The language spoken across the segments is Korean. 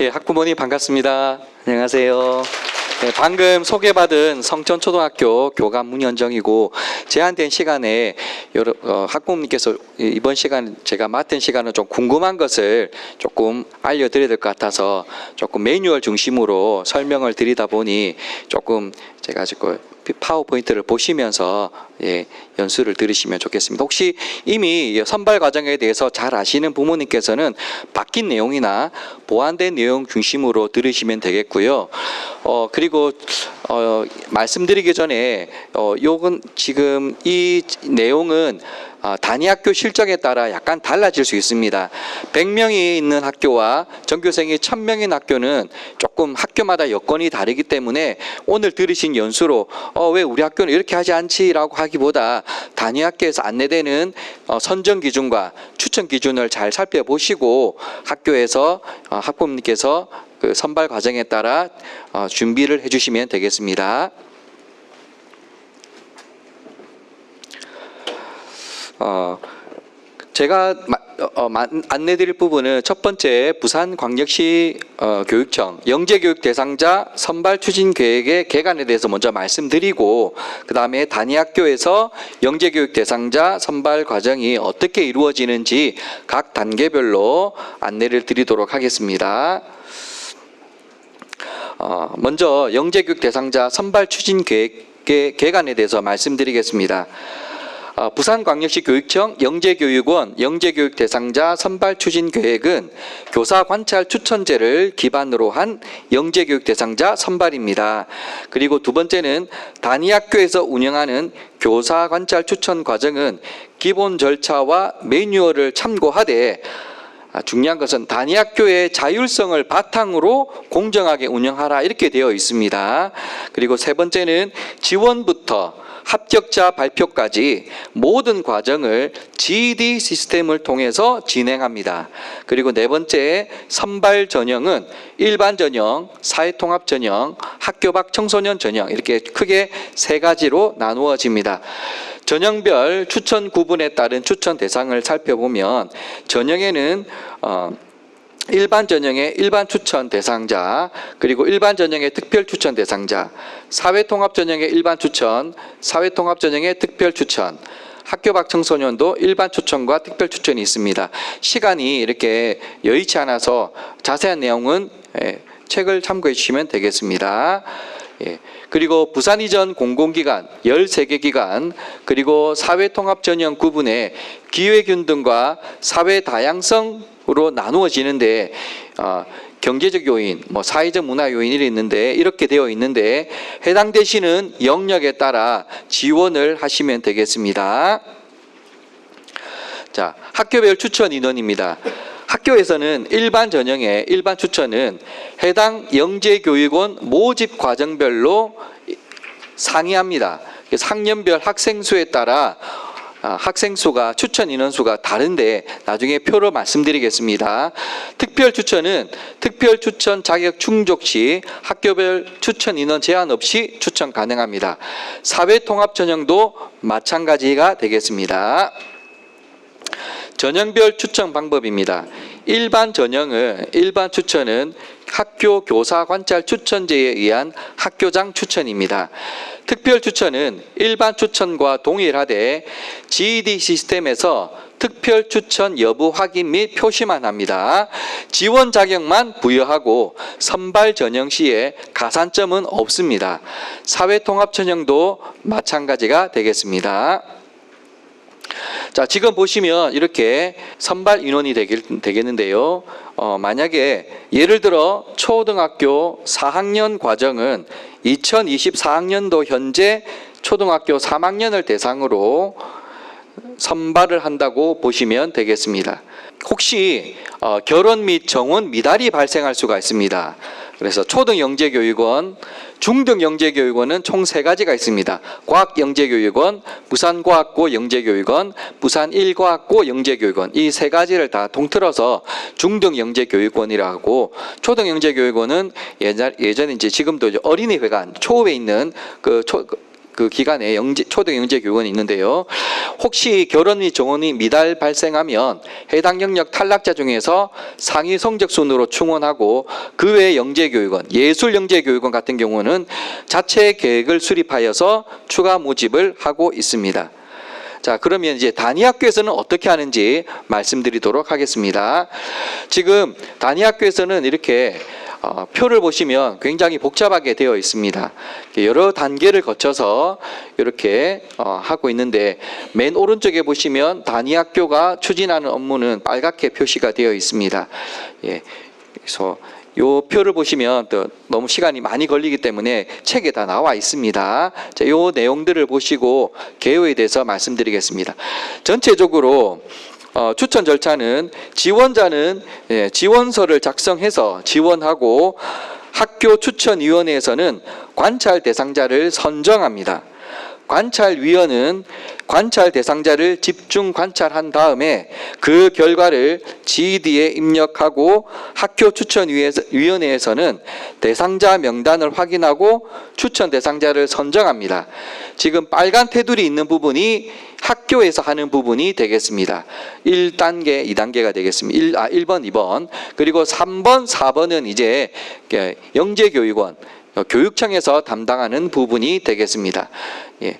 예, 학부모님 반갑습니다. 안녕하세요. 네, 방금 소개받은 성천초등학교 교감 문현정이고 제한된 시간에 학부모님께서 이번 시간 제가 맡은 시간은 좀 궁금한 것을 조금 알려드려야 될 것 같아서 조금 매뉴얼 중심으로 설명을 드리다 보니 조금 제가 지금 파워포인트를 보시면서 연수를 들으시면 좋겠습니다. 혹시 이미 선발 과정에 대해서 잘 아시는 부모님께서는 바뀐 내용이나 보완된 내용 중심으로 들으시면 되겠고요. 그리고 말씀드리기 전에 요건 지금 이 내용은 단위학교 실적에 따라 약간 달라질 수 있습니다. 100명이 있는 학교와 전교생이 1000명인 학교는 조금 학교마다 여건이 다르기 때문에 오늘 들으신 연수로 왜 우리 학교는 이렇게 하지 않지라고 하기보다 단위학교에서 안내되는 선정 기준과 추천 기준을 잘 살펴보시고 학교에서 학부모님께서 그 선발 과정에 따라 준비를 해주시면 되겠습니다. 제가 안내드릴 부분은 첫 번째 부산광역시 교육청 영재교육 대상자 선발 추진 계획의 개관에 대해서 먼저 말씀드리고 그 다음에 단위학교에서 영재교육 대상자 선발 과정이 어떻게 이루어지는지 각 단계별로 안내를 드리도록 하겠습니다. 먼저 영재교육 대상자 선발 추진 계획의 개관에 대해서 말씀드리겠습니다. 부산광역시 교육청 영재교육원 영재교육 대상자 선발 추진 계획은 교사 관찰 추천제를 기반으로 한 영재교육 대상자 선발입니다. 그리고 두 번째는 단위학교에서 운영하는 교사 관찰 추천 과정은 기본 절차와 매뉴얼을 참고하되 중요한 것은 단위학교의 자율성을 바탕으로 공정하게 운영하라 이렇게 되어 있습니다. 그리고 세 번째는 지원부터 합격자 발표까지 모든 과정을 GED 시스템을 통해서 진행합니다. 그리고 네 번째 선발 전형은 일반 전형, 사회통합 전형, 학교 밖 청소년 전형 이렇게 크게 세 가지로 나누어집니다. 전형별 추천 구분에 따른 추천 대상을 살펴보면 전형에는 일반 전형의 일반 추천 대상자, 그리고 일반 전형의 특별 추천 대상자, 사회통합 전형의 일반 추천, 사회통합 전형의 특별 추천, 학교 밖 청소년도 일반 추천과 특별 추천이 있습니다. 시간이 이렇게 여의치 않아서 자세한 내용은 책을 참고해 주시면 되겠습니다. 그리고 부산 이전 공공기관 13개 기관 그리고 사회통합 전형 구분의 기회균등과 사회 다양성으로 나누어지는데 경제적 요인, 사회적 문화 요인이 있는데 이렇게 되어 있는데 해당되시는 영역에 따라 지원을 하시면 되겠습니다. 자, 학교별 추천 인원입니다. 학교에서는 일반 전형의 일반 추천은 해당 영재교육원 모집 과정별로 상이합니다. 그래서 학년별 학생 수에 따라 학생 수가 추천 인원 수가 다른데 나중에 표로 말씀드리겠습니다. 특별 추천은 특별 추천 자격 충족 시 학교별 추천 인원 제한 없이 추천 가능합니다. 사회 통합 전형도 마찬가지가 되겠습니다. 전형별 추천 방법입니다. 일반 추천은 학교 교사 관찰 추천제에 의한 학교장 추천입니다. 특별 추천은 일반 추천과 동일하되 GED 시스템에서 특별 추천 여부 확인 및 표시만 합니다. 지원 자격만 부여하고 선발 전형 시에 가산점은 없습니다. 사회통합 전형도 마찬가지가 되겠습니다. 자, 지금 보시면 이렇게 선발 인원이 되겠는데요. 만약에 예를 들어 초등학교 4학년 과정은 2024학년도 현재 초등학교 3학년을 대상으로 선발을 한다고 보시면 되겠습니다. 혹시 결혼 및 정혼 미달이 발생할 수가 있습니다. 그래서 초등 영재교육원, 중등 영재교육원은 총 3가지가 있습니다. 과학영재교육원, 부산과학고 영재교육원, 부산 1과학고 영재교육원 이 3가지를 다 통틀어서 중등 영재교육원이라고 하고 초등 영재교육원은 예전에 이제 지금도 어린이회관 초읍에 있는 그 그 기간에 초등 영재 교육원이 있는데요. 혹시 결혼 및 정혼이 미달 발생하면 해당 영역 탈락자 중에서 상위 성적 순으로 충원하고 그 외 영재 교육원, 예술 영재 교육원 같은 경우는 자체 계획을 수립하여서 추가 모집을 하고 있습니다. 자, 그러면 이제 단위학교에서는 어떻게 하는지 말씀드리도록 하겠습니다. 지금 단위학교에서는 이렇게 표를 보시면 굉장히 복잡하게 되어 있습니다. 여러 단계를 거쳐서 이렇게 하고 있는데 맨 오른쪽에 보시면 단위학교가 추진하는 업무는 빨갛게 표시가 되어 있습니다. 예, 그래서 요 표를 보시면 또 너무 시간이 많이 걸리기 때문에 책에 다 나와 있습니다. 자, 요 내용들을 보시고 개요에 대해서 말씀드리겠습니다. 전체적으로 추천 절차는 지원자는 지원서를 작성해서 지원하고 학교 추천위원회에서는 관찰 대상자를 선정합니다. 관찰위원은 관찰 대상자를 집중 관찰한 다음에 그 결과를 GED에 입력하고 학교 추천위원회에서는 대상자 명단을 확인하고 추천 대상자를 선정합니다. 지금 빨간 테두리 있는 부분이 학교에서 하는 부분이 되겠습니다. 1단계, 2단계가 되겠습니다. 1번, 2번. 그리고 3번, 4번은 이제 영재교육원, 교육청에서 담당하는 부분이 되겠습니다. 예.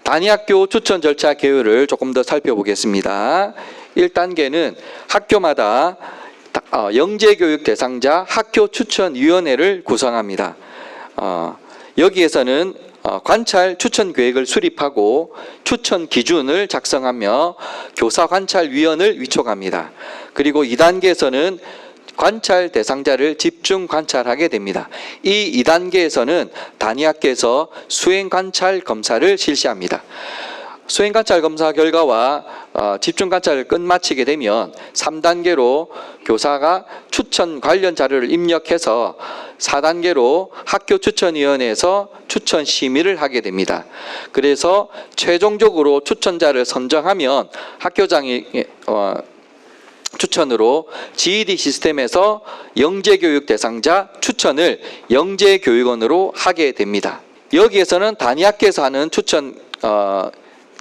단위학교 추천 절차 개요를 조금 더 살펴보겠습니다. 1단계는 학교마다 영재교육 대상자 학교 추천위원회를 구성합니다. 여기에서는 관찰 추천 계획을 수립하고 추천 기준을 작성하며 교사 관찰위원을 위촉합니다. 그리고 2단계에서는 관찰 대상자를 집중 관찰하게 됩니다. 이 2단계에서는 단위학교에서 수행 관찰 검사를 실시합니다. 수행 관찰 검사 결과와 집중 관찰을 끝마치게 되면 3단계로 교사가 추천 관련 자료를 입력해서 4단계로 학교 추천위원회에서 추천 심의를 하게 됩니다. 그래서 최종적으로 추천자를 선정하면 학교장이 추천으로 GED 시스템에서 영재교육 대상자 추천을 영재교육원으로 하게 됩니다. 여기에서는 단위학교에서 하는 추천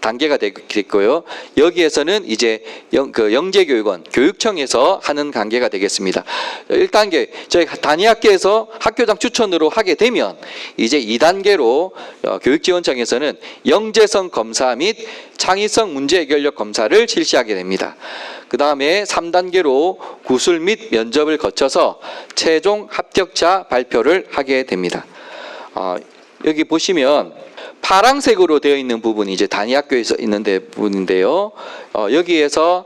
단계가 되겠고요. 여기에서는 이제 영재교육원, 교육청에서 하는 단계가 되겠습니다. 1단계, 저희 단위학교에서 학교장 추천으로 하게 되면 이제 2단계로 교육지원청에서는 영재성 검사 및 창의성 문제 해결력 검사를 실시하게 됩니다. 그 다음에 3단계로 구술 및 면접을 거쳐서 최종 합격자 발표를 하게 됩니다. 여기 보시면 파란색으로 되어 있는 부분이 이제 단위학교에서 있는 부분인데요. 여기에서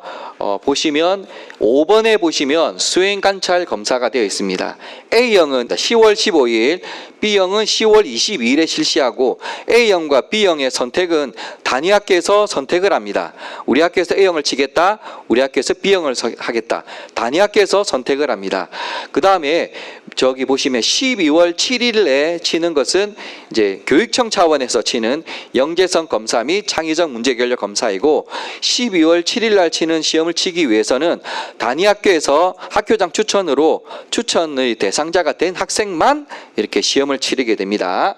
보시면 5번에 보시면 수행 관찰 검사가 되어 있습니다. A형은 10월 15일, B형은 10월 22일에 실시하고 A형과 B형의 선택은 단위학교에서 선택을 합니다. 우리 학교에서 A형을 치겠다, 우리 학교에서 B형을 하겠다. 단위학교에서 선택을 합니다. 그 다음에 저기 보시면 12월 7일에 치는 것은 이제 교육청 차원에서 치는 영재성 검사 및 창의적 문제 해결력 검사이고 12월 7일 날 치는 시험을 치기 위해서는 단위학교에서 학교장 추천으로 추천의 대상자가 된 학생만 이렇게 시험을 치르게 됩니다.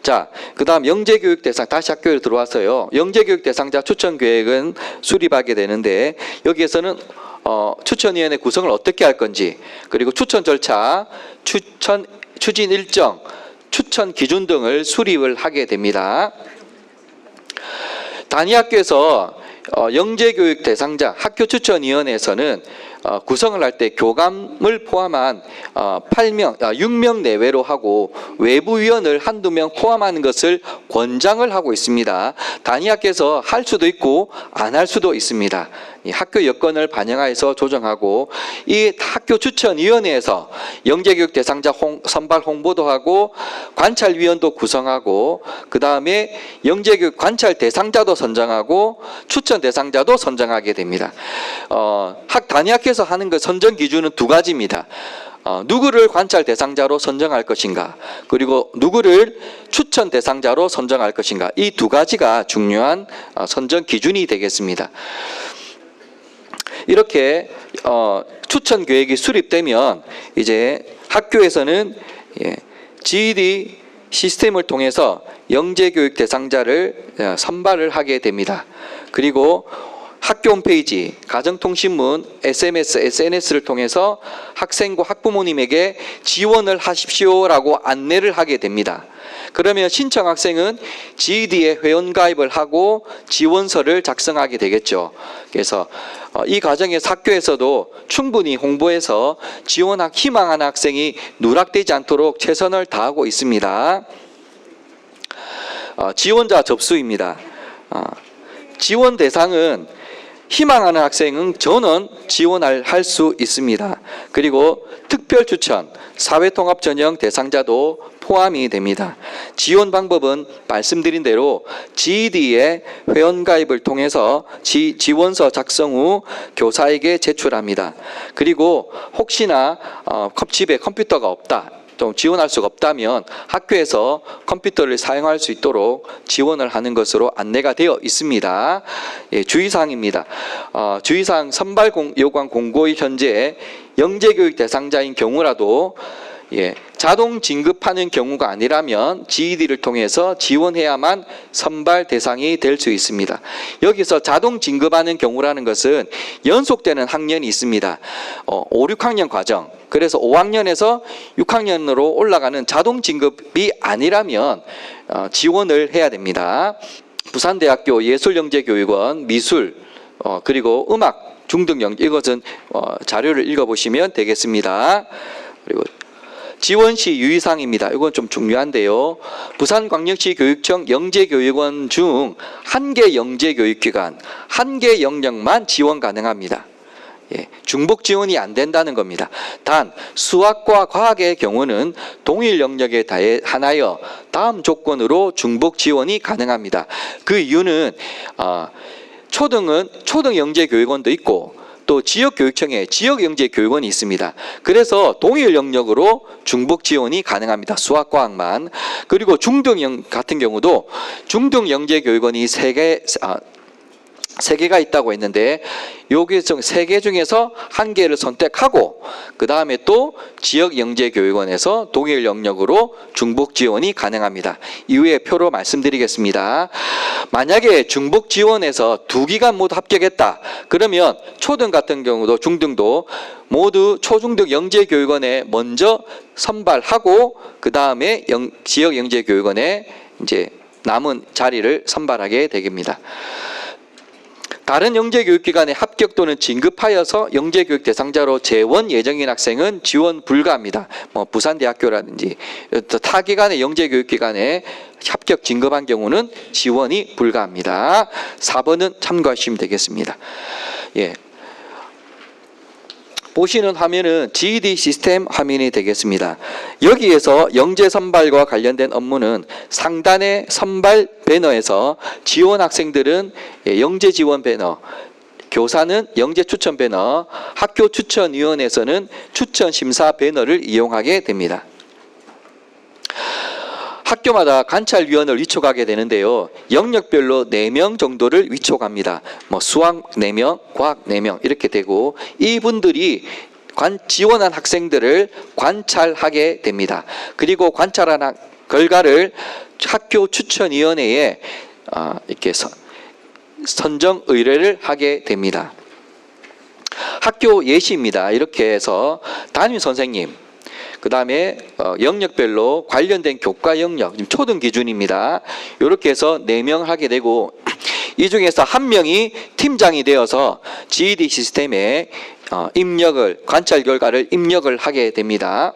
자, 그 다음 영재교육 대상, 다시 학교에 들어와서요. 영재교육 대상자 추천 계획은 수립하게 되는데 여기에서는 추천위원회 구성을 어떻게 할 건지, 그리고 추천 절차, 추진 일정, 추천 기준 등을 수립을 하게 됩니다. 단위학교에서 영재교육 대상자 학교 추천위원회에서는 구성을 할 때 교감을 포함한 6명 내외로 하고 외부 위원을 한두 명 포함하는 것을 권장을 하고 있습니다. 단위학교에서 할 수도 있고 안 할 수도 있습니다. 이 학교 여건을 반영하여서 조정하고 이 학교 추천위원회에서 영재교육 대상자 선발 홍보도 하고 관찰위원도 구성하고 그 다음에 영재교육 관찰 대상자도 선정하고 추천 대상자도 선정하게 됩니다. 단위학교에서 하는 그 선정 기준은 두 가지입니다. 누구를 관찰 대상자로 선정할 것인가, 그리고 누구를 추천 대상자로 선정할 것인가, 이 두 가지가 중요한 선정 기준이 되겠습니다. 이렇게 추천 계획이 수립되면 이제 학교에서는 GED 시스템을 통해서 영재교육 대상자를 선발을 하게 됩니다. 그리고 학교 홈페이지, 가정통신문, SMS, SNS를 통해서 학생과 학부모님에게 지원을 하십시오라고 안내를 하게 됩니다. 그러면 신청 학생은 GED에 회원가입을 하고 지원서를 작성하게 되겠죠. 그래서 이 과정에서 학교에서도 충분히 홍보해서 희망하는 학생이 누락되지 않도록 최선을 다하고 있습니다. 지원자 접수입니다. 지원 대상은 희망하는 학생은 전원 지원할 수 있습니다. 그리고 특별 추천, 사회통합 전형 대상자도 포함이 됩니다. 지원 방법은 말씀드린 대로 GED의 회원가입을 통해서 지원서 작성 후 교사에게 제출합니다. 그리고 혹시나 집에 컴퓨터가 없다, 좀 지원할 수가 없다면 학교에서 컴퓨터를 사용할 수 있도록 지원을 하는 것으로 안내가 되어 있습니다. 예, 주의사항입니다. 주의사항 선발 요관 공고의 현재 영재교육 대상자인 경우라도 자동 진급하는 경우가 아니라면 GED를 통해서 지원해야만 선발 대상이 될 수 있습니다. 여기서 자동 진급하는 경우라는 것은 연속되는 학년이 있습니다. 5, 6학년 과정. 그래서 5학년에서 6학년으로 올라가는 자동 진급이 아니라면 지원을 해야 됩니다. 부산대학교 예술영재교육원 미술 그리고 음악 중등영재, 이것은 자료를 읽어보시면 되겠습니다. 그리고 지원시 유의사항입니다. 이건 좀 중요한데요. 부산광역시 교육청 영재교육원 중 1개 영재교육기관, 1개 영역만 지원 가능합니다. 중복 지원이 안 된다는 겁니다. 단 수학과 과학의 경우는 동일 영역에 한하여 다음 조건으로 중복 지원이 가능합니다. 그 이유는 초등은 초등 영재교육원도 있고 또 지역교육청에 지역영재교육원이 있습니다. 그래서 동일 영역으로 중복 지원이 가능합니다. 수학과학만. 그리고 중등 같은 경우도 중등 영재교육원이 3개가 있다고 했는데 여기서 3개 중에서 1개를 선택하고 그 다음에 또 지역영재교육원에서 동일 영역으로 중복 지원이 가능합니다. 이후에 표로 말씀드리겠습니다. 만약에 중복 지원에서 2기간 모두 합격했다. 그러면 초등 같은 경우도 중등도 모두 초중등 영재교육원에 먼저 선발하고 그 다음에 지역영재교육원에 이제 남은 자리를 선발하게 됩니다. 다른 영재교육기관에 합격 또는 진급하여서 영재교육 대상자로 재원 예정인 학생은 지원 불가합니다. 부산대학교라든지 타 기관의 영재교육기관에 합격 진급한 경우는 지원이 불가합니다. 4번은 참고하시면 되겠습니다. 보시는 화면은 GED 시스템 화면이 되겠습니다. 여기에서 영재 선발과 관련된 업무는 상단의 선발 배너에서 지원 학생들은 영재 지원 배너, 교사는 영재 추천 배너, 학교 추천위원회에서는 추천 심사 배너를 이용하게 됩니다. 학교마다 관찰위원을 위촉하게 되는데요. 영역별로 4명 정도를 위촉합니다. 수학 4명, 과학 4명 이렇게 되고 이분들이 지원한 학생들을 관찰하게 됩니다. 그리고 관찰한 결과를 학교 추천위원회에 이렇게 선정 의뢰를 하게 됩니다. 학교 예시입니다. 이렇게 해서 담임 선생님, 그 다음에 영역별로 관련된 교과 영역, 지금 초등 기준입니다. 이렇게 해서 4명 하게 되고 이 중에서 1명이 팀장이 되어서 GED 시스템에 관찰 결과를 입력을 하게 됩니다.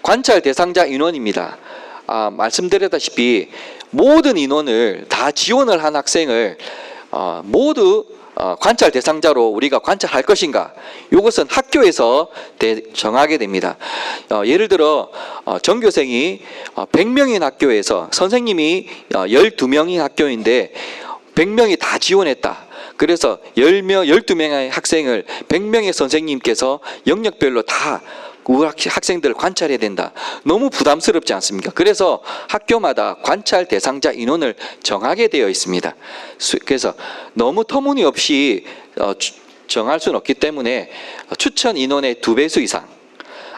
관찰 대상자 인원입니다. 말씀드렸다시피 모든 인원을 다 지원을 한 학생을 모두 관찰 대상자로 우리가 관찰할 것인가, 이것은 학교에서 정하게 됩니다. 예를 들어 전교생이 100명인 학교에서 선생님이 12명인 학교인데 100명이 다 지원했다. 그래서 12명의 학생을 100명의 선생님께서 영역별로 다 학생들을 관찰해야 된다. 너무 부담스럽지 않습니까? 그래서 학교마다 관찰 대상자 인원을 정하게 되어 있습니다. 그래서 너무 터무니없이 정할 수는 없기 때문에 추천 인원의 2배수 이상,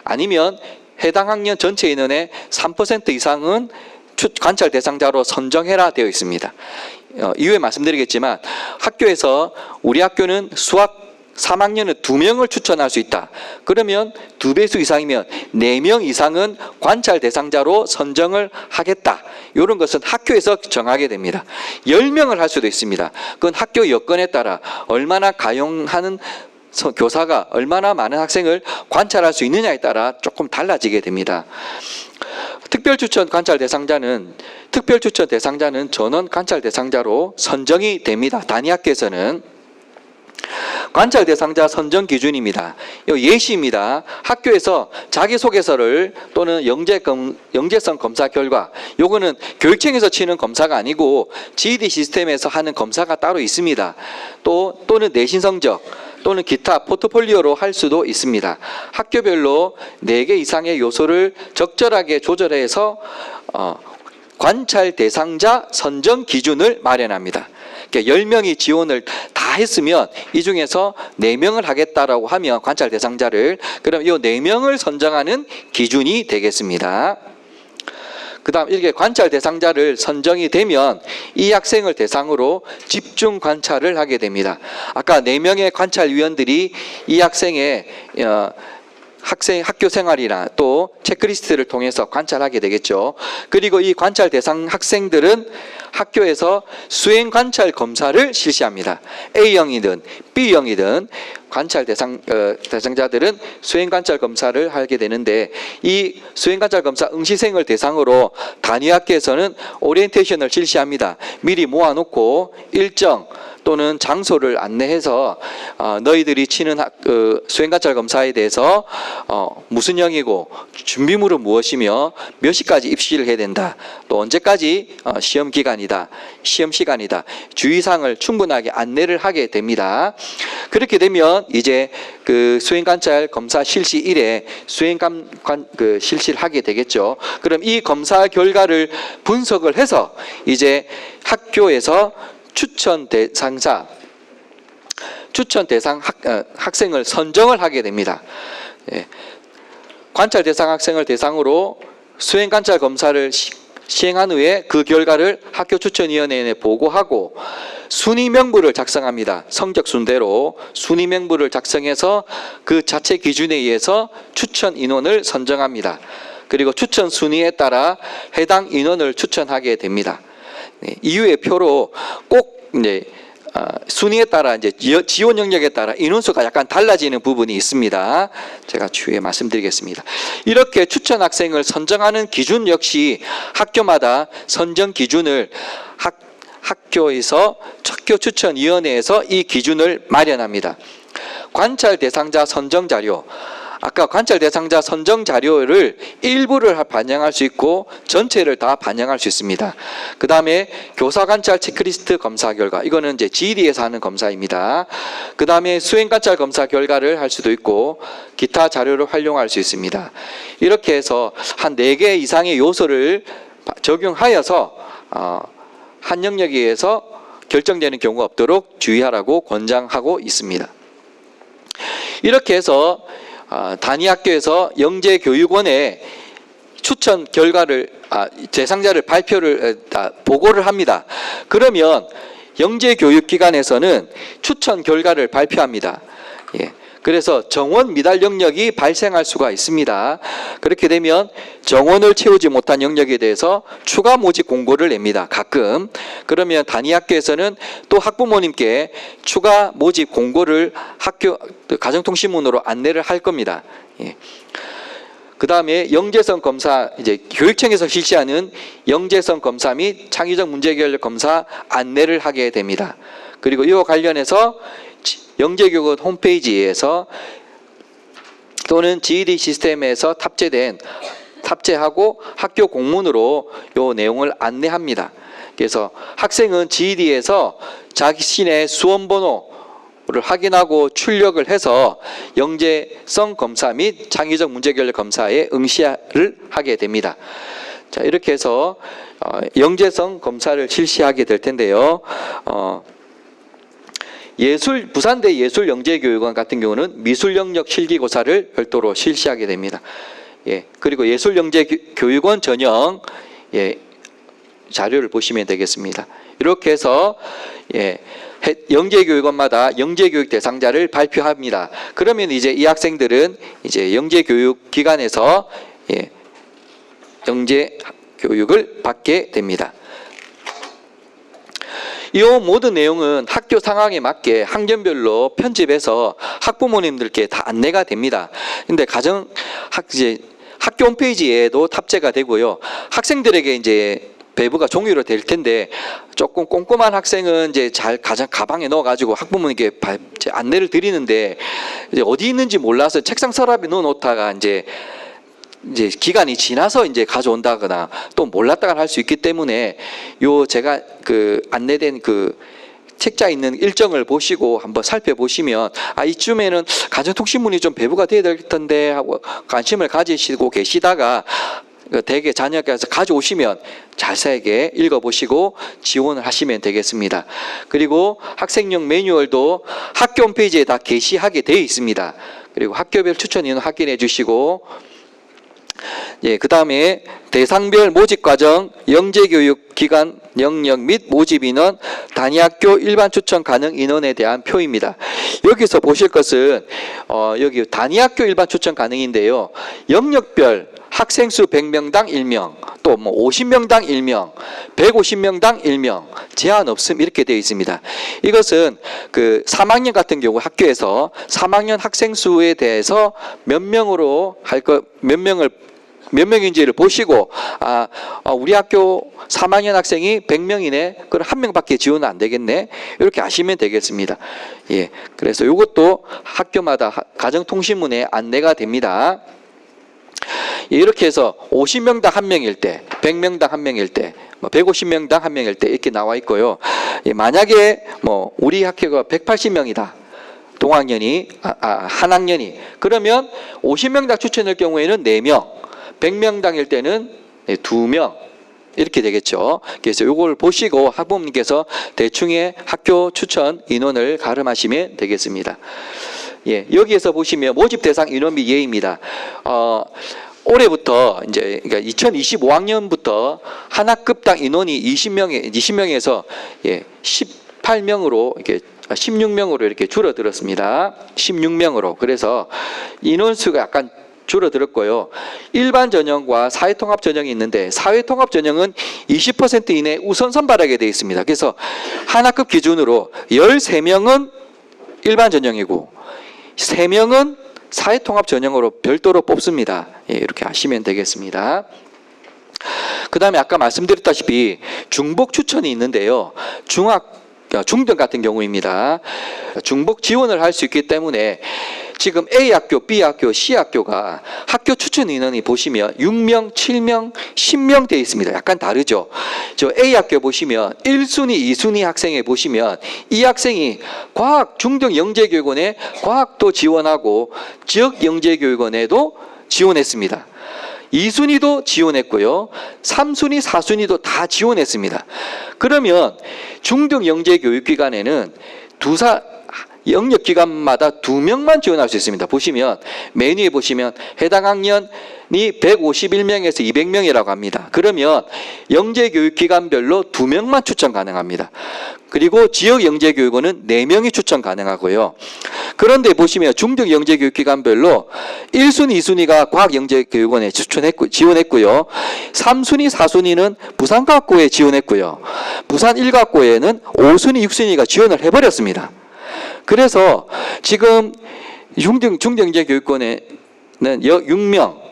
아니면 해당 학년 전체 인원의 3% 이상은 관찰 대상자로 선정해라 되어 있습니다. 이후에 말씀드리겠지만 학교에서 우리 학교는 수학 3학년은 2명을 추천할 수 있다. 그러면 2배수 이상이면 4명 이상은 관찰 대상자로 선정을 하겠다. 이런 것은 학교에서 정하게 됩니다. 10명을 할 수도 있습니다. 그건 학교 여건에 따라 얼마나 가용하는 교사가 얼마나 많은 학생을 관찰할 수 있느냐에 따라 조금 달라지게 됩니다. 특별추천 대상자는 전원 관찰 대상자로 선정이 됩니다. 단위학교에서는 관찰 대상자 선정 기준입니다. 예시입니다. 학교에서 자기소개서를 또는 영재성 검사 결과, 요거는 교육청에서 치는 검사가 아니고 GED 시스템에서 하는 검사가 따로 있습니다. 또는 내신 성적 또는 기타 포트폴리오로 할 수도 있습니다. 학교별로 4개 이상의 요소를 적절하게 조절해서 관찰 대상자 선정 기준을 마련합니다. 그러니까 10명이 지원을 다 했으면 이 중에서 4명을 하겠다라고 하면 관찰 대상자를, 그럼 이 4명을 선정하는 기준이 되겠습니다. 그 다음 이렇게 관찰 대상자를 선정이 되면 이 학생을 대상으로 집중 관찰을 하게 됩니다. 아까 4명의 관찰위원들이 이 학생의 학교 생활이나 또 체크리스트를 통해서 관찰하게 되겠죠. 그리고 이 관찰 대상 학생들은 학교에서 수행 관찰 검사를 실시합니다. A형이든 B형이든 관찰 대상자들은 수행 관찰 검사를 하게 되는데, 이 수행 관찰 검사 응시생을 대상으로 단위학교에서는 오리엔테이션을 실시합니다. 미리 모아놓고 일정 또는 장소를 안내해서 너희들이 치는 수행관찰 검사에 대해서 무슨 형이고 준비물은 무엇이며 몇 시까지 입시를 해야 된다, 또 언제까지 시험 기간이다, 시험 시간이다, 주의사항을 충분하게 안내를 하게 됩니다. 그렇게 되면 이제 그 수행관찰 검사 실시 일에 실시를 하게 되겠죠. 그럼 이 검사 결과를 분석을 해서 이제 학교에서 추천 대상 학생을 선정을 하게 됩니다. 관찰 대상 학생을 대상으로 수행 관찰 검사를 시행한 후에 그 결과를 학교 추천위원회에 보고하고 순위 명부를 작성합니다. 성적 순대로 순위 명부를 작성해서 그 자체 기준에 의해서 추천 인원을 선정합니다. 그리고 추천 순위에 따라 해당 인원을 추천하게 됩니다. 이후의 표로 꼭 순위에 따라 이제 지원 영역에 따라 인원수가 약간 달라지는 부분이 있습니다. 제가 추후에 말씀드리겠습니다. 이렇게 추천 학생을 선정하는 기준 역시 학교마다 선정 기준을 학교에서 학교 추천위원회에서 이 기준을 마련합니다. 관찰 대상자 선정 자료, 아까 관찰 대상자 선정 자료를 일부를 반영할 수 있고 전체를 다 반영할 수 있습니다. 그 다음에 교사 관찰 체크리스트 검사 결과, 이거는 이제 GED에서 하는 검사입니다. 그 다음에 수행 관찰 검사 결과를 할 수도 있고 기타 자료를 활용할 수 있습니다. 이렇게 해서 한 4개 이상의 요소를 적용하여서 한 영역에 의해서 결정되는 경우가 없도록 주의하라고 권장하고 있습니다. 이렇게 해서 단위학교에서 영재교육원에 추천 결과를 대상자를 보고를 합니다. 그러면 영재교육기관에서는 추천 결과를 발표합니다. 그래서 정원 미달 영역이 발생할 수가 있습니다. 그렇게 되면 정원을 채우지 못한 영역에 대해서 추가 모집 공고를 냅니다. 가끔. 그러면 단위학교에서는 또 학부모님께 추가 모집 공고를 학교 가정통신문으로 안내를 할 겁니다. 그 다음에 영재성 검사, 이제 교육청에서 실시하는 영재성 검사 및 창의적 문제결력 검사 안내를 하게 됩니다. 그리고 이와 관련해서 영재교육원 홈페이지에서 또는 GED 시스템에서 탑재하고 학교 공문으로 이 내용을 안내합니다. 그래서 학생은 GED에서 자신의 수험번호를 확인하고 출력을 해서 영재성 검사 및 창의적 문제결력 검사에 응시를 하게 됩니다. 자, 이렇게 해서 영재성 검사를 실시하게 될 텐데요. 부산대 예술영재교육원 같은 경우는 미술 영역 실기고사를 별도로 실시하게 됩니다. 예, 그리고 예술영재교육원 전형 예, 자료를 보시면 되겠습니다. 이렇게 해서 예, 영재교육원마다 영재교육 대상자를 발표합니다. 그러면 이제 이 학생들은 이제 영재교육기관에서 예, 영재교육을 받게 됩니다. 이 모든 내용은 학교 상황에 맞게 학년별로 편집해서 학부모님들께 다 안내가 됩니다. 근데 이제 학교 홈페이지에도 탑재가 되고요. 학생들에게 이제 배부가 종이로 될 텐데 조금 꼼꼼한 학생은 이제 가장 가방에 넣어가지고 학부모님께 안내를 드리는데 이제 어디 있는지 몰라서 책상 서랍에 넣어놓다가 이제 기간이 지나서 이제 가져온다거나 또 몰랐다가 할 수 있기 때문에 제가 그 안내된 그 책자 있는 일정을 보시고 한번 살펴보시면 이쯤에는 가정통신문이 좀 배부가 돼야 될 텐데 하고 관심을 가지시고 계시다가 대개 자녀께서 가져오시면 자세하게 읽어보시고 지원을 하시면 되겠습니다. 그리고 학생용 매뉴얼도 학교 홈페이지에 다 게시하게 되어 있습니다. 그리고 학교별 추천 인원 확인해 주시고 예, 그 다음에 대상별 모집과정, 영재교육기관 영역 및 모집인원, 단위학교 일반 추천 가능 인원에 대한 표입니다. 여기서 보실 것은 여기 단위학교 일반 추천 가능인데요. 영역별 학생 수 100명당 1명, 또 뭐 50명당 1명, 150명당 1명, 제한 없음 이렇게 되어 있습니다. 이것은 그 3학년 같은 경우 학교에서 3학년 학생 수에 대해서 몇 명인지를 보시고 우리 학교 3학년 학생이 100명이네. 그럼 1명밖에 지원은 안 되겠네. 이렇게 아시면 되겠습니다. 예. 그래서 이것도 학교마다 가정통신문에 안내가 됩니다. 예, 이렇게 해서 50명당 1명일 때, 100명당 1명일 때, 150명당 1명일 때 이렇게 나와 있고요. 예, 만약에 우리 학교가 180명이다. 동학년이 한 학년이 그러면 50명당 추천할 경우에는 4명, 100명당일 때는 2명 이렇게 되겠죠. 그래서 이걸 보시고 학부모님께서 대충의 학교 추천 인원을 가름하시면 되겠습니다. 예, 여기에서 보시면 모집 대상 인원 및 예입니다. 올해부터 이제 그러니까 2025학년부터 한 학급당 인원이 20명에서 18명으로 이렇게 16명으로 이렇게 줄어들었습니다. 16명으로. 그래서 인원수가 약간 줄어들었고요. 일반 전형과 사회통합 전형이 있는데 사회통합 전형은 20% 이내 우선 선발하게 되어 있습니다. 그래서 한 학급 기준으로 13명은 일반 전형이고 3명은 사회통합 전형으로 별도로 뽑습니다. 예, 이렇게 아시면 되겠습니다. 그 다음에 아까 말씀드렸다시피 중복 추천이 있는데요. 중등 같은 경우입니다. 중복 지원을 할 수 있기 때문에 지금 A학교, B학교, C학교가 학교 추천 인원이 보시면 6명, 7명, 10명 되어 있습니다. 약간 다르죠. 저 A학교 보시면 1순위, 2순위 학생에 보시면 이 학생이 중등 영재교육원에 과학도 지원하고 지역 영재교육원에도 지원했습니다. 2순위도 지원했고요. 3순위, 4순위도 다 지원했습니다. 그러면 중등 영재교육기관에는 영역기관마다 2명만 지원할 수 있습니다. 보시면 메뉴에 보시면 해당 학년이 151명에서 200명이라고 합니다. 그러면 영재교육기관별로 2명만 추천 가능합니다. 그리고 지역 영재교육원은 4명이 추천 가능하고요. 그런데 보시면 중등 영재교육기관별로 1순위, 2순위가 과학영재교육원에 지원했고요. 3순위, 4순위는 부산과학고에 지원했고요. 부산 일과고에는 5순위, 6순위가 지원을 해버렸습니다. 그래서 지금 중등영재교육원에는 6명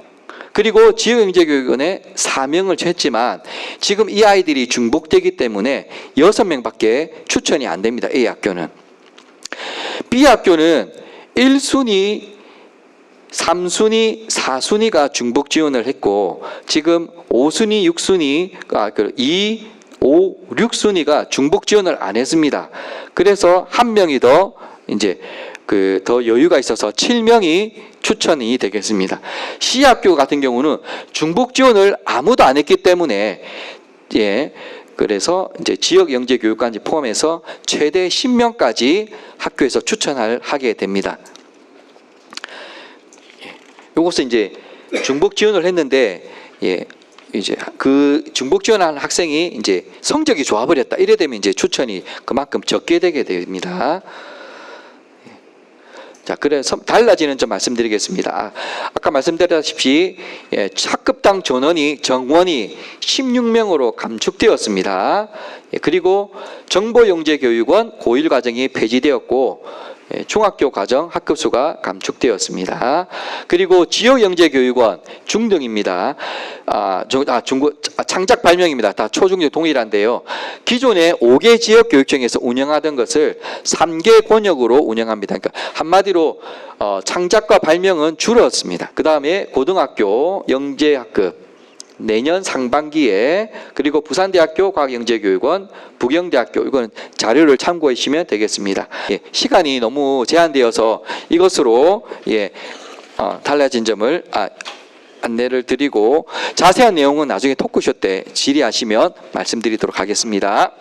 그리고 지역영재교육원에 4명을 했지만 지금 이 아이들이 중복되기 때문에 6명밖에 추천이 안 됩니다. A학교는. B학교는 1순위, 3순위, 4순위가 중복 지원을 했고 지금 5순위, 6순위, 2, 5, 6순위가 중복 지원을 안 했습니다. 그래서 한 명이 더 더 여유가 있어서 7명이 추천이 되겠습니다. C학교 같은 경우는 중복 지원을 아무도 안 했기 때문에 그래서 이제 지역 영재 교육까지 포함해서 최대 10명까지 학교에서 추천을 하게 됩니다. 이것은 이제 중복 지원을 했는데 이제 그 중복 지원한 학생이 이제 성적이 좋아 버렸다. 이래 되면 이제 추천이 그만큼 적게 되게 됩니다. 자, 그래서 달라지는 점 말씀드리겠습니다. 아까 말씀드렸다시피 학급당 정원이 16명으로 감축되었습니다. 그리고 정보영재교육원 고1 과정이 폐지되었고 중학교 과정 학급수가 감축되었습니다. 그리고 지역영재교육원 중등입니다. 창작 발명입니다. 다 초중등 동일한데요. 기존에 5개 지역교육청에서 운영하던 것을 3개 권역으로 운영합니다. 그러니까 한마디로 창작과 발명은 줄었습니다. 그 다음에 고등학교 영재학급 내년 상반기에, 그리고 부산대학교 과학영재교육원, 부경대학교, 이건 자료를 참고해 주시면 되겠습니다. 시간이 너무 제한되어서 이것으로 달라진 점을 안내를 드리고, 자세한 내용은 나중에 토크쇼 때 질의하시면 말씀드리도록 하겠습니다.